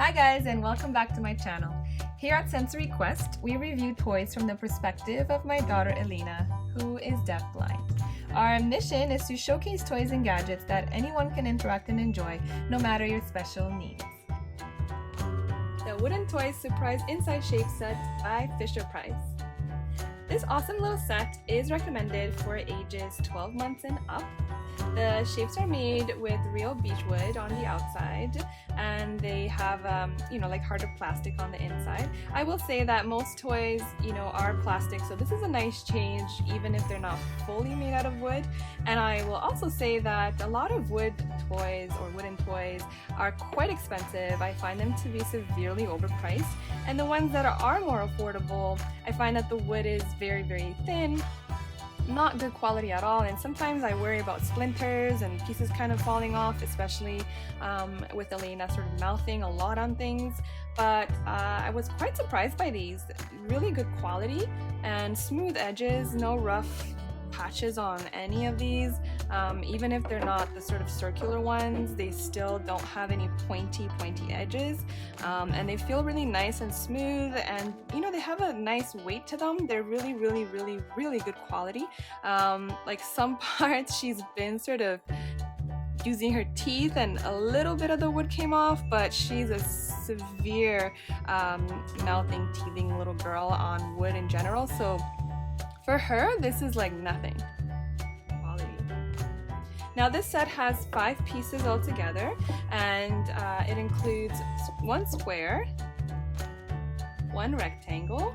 Hi guys, and welcome back to my channel. Here at Sensory Quest, we review toys from the perspective of my daughter Elena, who is deafblind. Our mission is to showcase toys and gadgets that anyone can interact and enjoy, no matter your special needs. The Wooden Toys Surprise Inside Shape Set by Fisher-Price. This awesome little set is recommended for ages 12 months and up. The shapes are made with real beechwood on the outside, and they have like harder plastic on the inside. I will say that most toys are plastic, so this is a nice change even if they're not fully made out of wood. And I will also say that a lot of wood toys or wooden toys are quite expensive. I find them to be severely overpriced, and the ones that are more affordable, I find that the wood is very, very thin, not good quality at all, and sometimes I worry about splinters and pieces kind of falling off, especially with Elena sort of mouthing a lot on things. But I was quite surprised by these. Really good quality and smooth edges, no rough patches on any of these. Even if they're not the sort of circular ones, they still don't have any pointy edges, and they feel really nice and smooth, and they have a nice weight to them. They're really good quality. Like some parts she's been sort of using her teeth and a little bit of the wood came off, but she's a severe mouthing, teething little girl on wood in general, so for her, this is like nothing. Quality. Now this set has 5 pieces altogether, and it includes 1 square, 1 rectangle,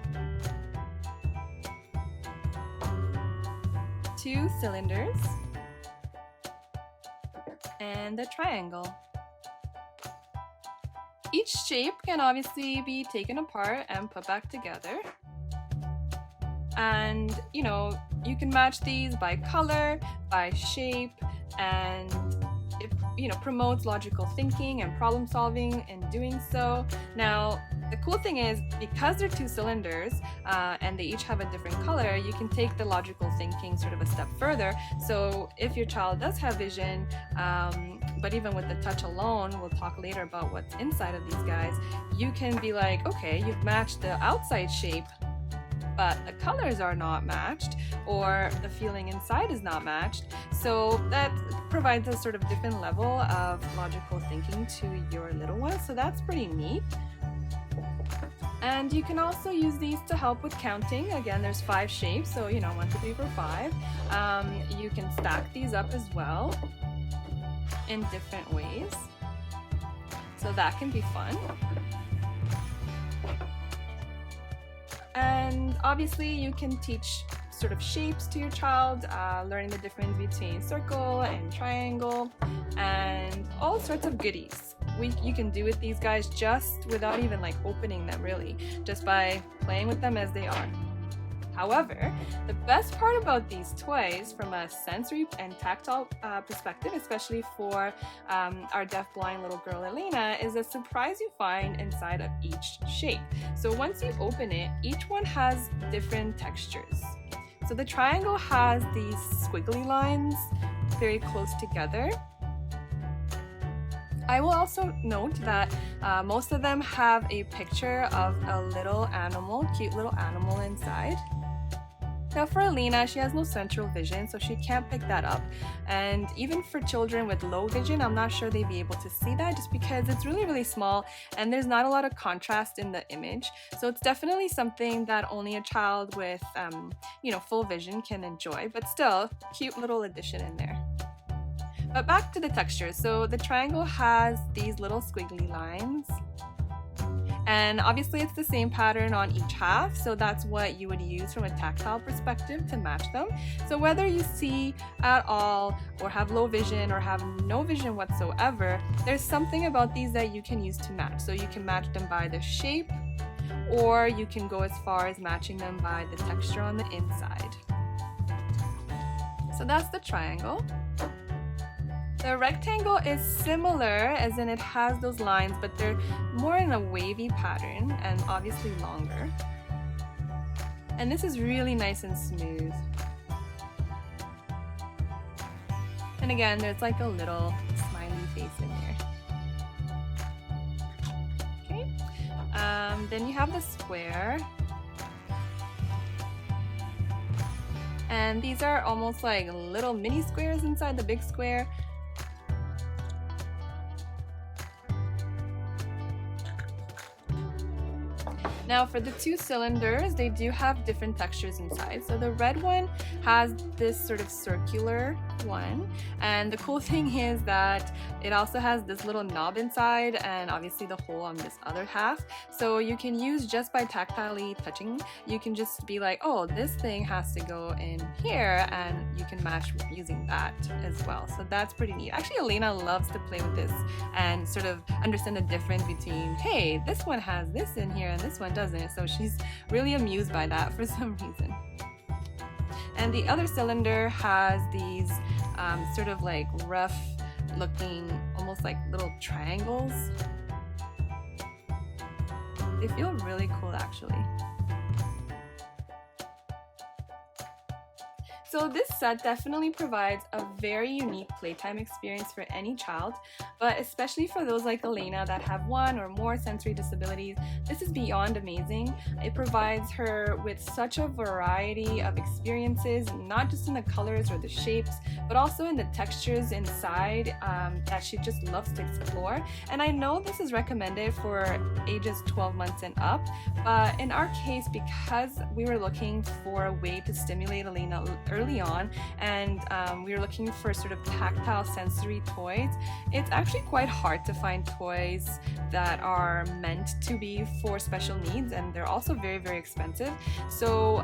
2 cylinders, and a triangle. Each shape can obviously be taken apart and put back together. And you can match these by color, by shape, and it promotes logical thinking and problem solving in doing so. Now the cool thing is, because they're 2 cylinders and they each have a different color, you can take the logical thinking sort of a step further. So if your child does have vision, but even with the touch alone, we'll talk later about what's inside of these guys, you can be like, okay, you've matched the outside shape, but the colors are not matched, or the feeling inside is not matched. So that provides a sort of different level of logical thinking to your little one. So that's pretty neat. And you can also use these to help with counting. Again, there's 5 shapes, so 1, 2, 3, 4, 5. You can stack these up as well in different ways. So that can be fun. And obviously you can teach sort of shapes to your child, learning the difference between circle and triangle and all sorts of goodies. You can do with these guys just without even like opening them, really, just by playing with them as they are. However, the best part about these toys from a sensory and tactile perspective, especially for our deaf-blind little girl Elena, is the surprise you find inside of each shape. So once you open it, each one has different textures. So the triangle has these squiggly lines very close together. I will also note that most of them have a picture of a little animal, cute little animal inside. Now for Elena, she has no central vision, so she can't pick that up. And even for children with low vision, I'm not sure they'd be able to see that, just because it's really small and there's not a lot of contrast in the image. So it's definitely something that only a child with full vision can enjoy, but still, cute little addition in there. But back to the texture. So the triangle has these little squiggly lines, and obviously it's the same pattern on each half, so that's what you would use from a tactile perspective to match them. So whether you see at all, or have low vision, or have no vision whatsoever, there's something about these that you can use to match. So you can match them by the shape, or you can go as far as matching them by the texture on the inside. So that's the triangle. The rectangle is similar, as in it has those lines, but they're more in a wavy pattern and obviously longer. And this is really nice and smooth. And again, there's like a little smiley face in there. Then you have the square. And these are almost like little mini squares inside the big square. Now for the two cylinders, they do have different textures inside. So the red one has this sort of circular one, and the cool thing is that it also has this little knob inside and obviously the hole on this other half. So you can use just by tactilely touching, you can just be like, oh, this thing has to go in here, and you can match using that as well. So that's pretty neat. Actually, Elena loves to play with this and sort of understand the difference between, hey, this one has this in here and this one doesn't. So she's really amused by that for some reason. And the other cylinder has these sort of like rough looking, almost like little triangles. They feel really cool actually. So this set definitely provides a very unique playtime experience for any child, but especially for those like Elena that have one or more sensory disabilities, this is beyond amazing. It provides her with such a variety of experiences, not just in the colors or the shapes, but also in the textures inside that she just loves to explore. And I know this is recommended for ages 12 months and up, but in our case, because we were looking for a way to stimulate Elena early on, and we were looking for sort of tactile sensory toys, it's actually quite hard to find toys that are meant to be for special needs, and they're also very, very expensive. So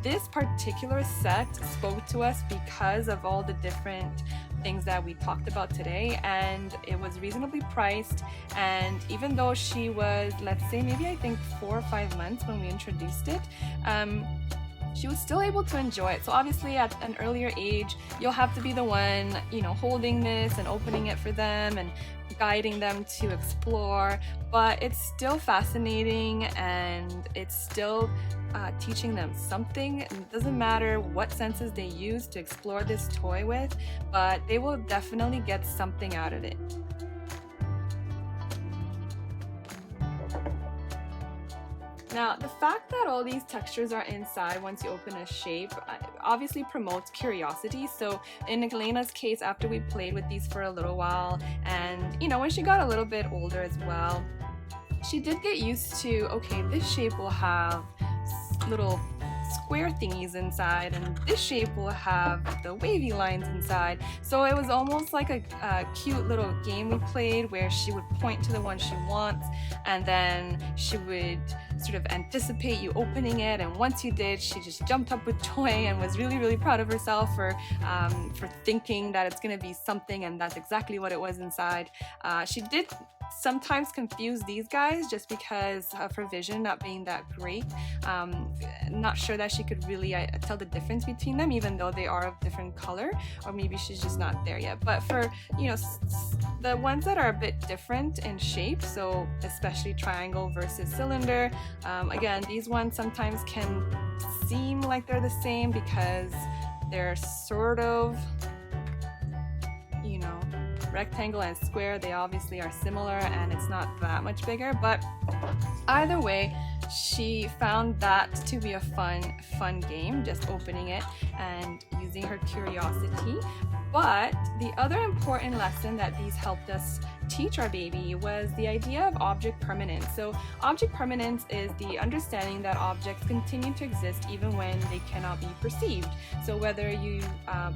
this particular set spoke to us because of all the different things that we talked about today, and it was reasonably priced. And even though she was, let's say, maybe I think 4 or 5 months when we introduced it, she was still able to enjoy it. So obviously at an earlier age, you'll have to be the one, you know, holding this and opening it for them and guiding them to explore, but it's still fascinating and it's still teaching them something. It doesn't matter what senses they use to explore this toy with, but they will definitely get something out of it. Now, the fact that all these textures are inside once you open a shape obviously promotes curiosity. So in Elena's case, after we played with these for a little while, and you know, when she got a little bit older as well, she did get used to, okay, this shape will have little square thingies inside, and this shape will have the wavy lines inside. So it was almost like a cute little game we played where she would point to the one she wants, and then she would sort of anticipate you opening it, and once you did, she just jumped up with joy and was really, really proud of herself for thinking that it's going to be something, and that's exactly what it was inside. She did sometimes confuse these guys just because of her vision not being that great. Not sure that she could really tell the difference between them, even though they are of different color, or maybe she's just not there yet. But for, you know, the ones that are a bit different in shape, so especially triangle versus cylinder, again, these ones sometimes can seem like they're the same because they're sort of, you know, rectangle and square, they obviously are similar and it's not that much bigger, but either way, she found that to be a fun game, just opening it and using her curiosity. But the other important lesson that these helped us teach our baby was the idea of object permanence. So object permanence is the understanding that objects continue to exist even when they cannot be perceived. So whether you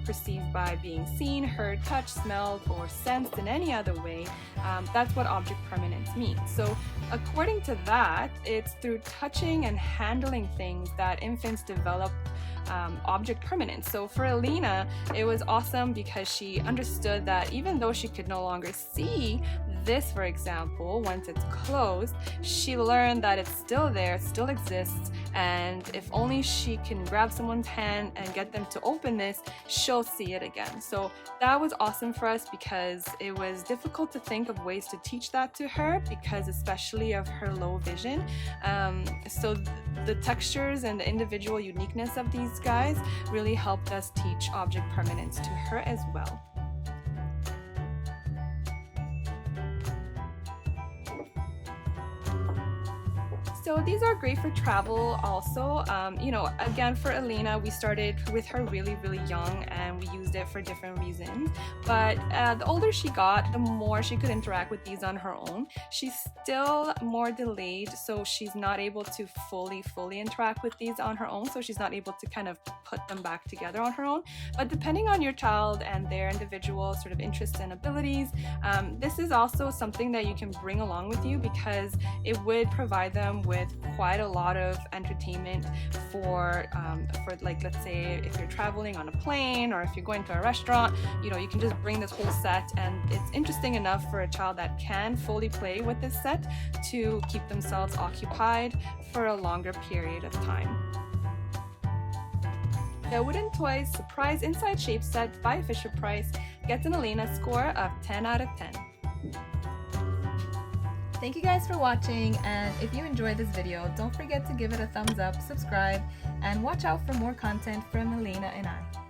perceive by being seen, heard, touched, smelled, or sensed in any other way, that's what object permanence means. So according to that, it's through touching and handling things that infants develop object permanence. So for Elena, it was awesome because she understood that even though she could no longer see this, for example, once it's closed, she learned that it's still there, it still exists, and if only she can grab someone's hand and get them to open this, she'll see it again. So that was awesome for us because it was difficult to think of ways to teach that to her, because especially of her low vision. So the textures and the individual uniqueness of these guys really helped us teach object permanence to her as well. So these are great for travel also. You know, again, for Elena, we started with her really young and we used it for different reasons. But the older she got, the more she could interact with these on her own. She's still more delayed, so she's not able to fully interact with these on her own. So she's not able to kind of put them back together on her own. But depending on your child and their individual sort of interests and abilities, this is also something that you can bring along with you, because it would provide them with quite a lot of entertainment for like, let's say if you're traveling on a plane or if you're going to a restaurant, you know, you can just bring this whole set, and it's interesting enough for a child that can fully play with this set to keep themselves occupied for a longer period of time. The Wooden Toys Surprise Inside Shape Set by Fisher-Price gets an Elena score of 10 out of 10. Thank you guys for watching, and if you enjoyed this video, don't forget to give it a thumbs up, subscribe, and watch out for more content from Elena and I.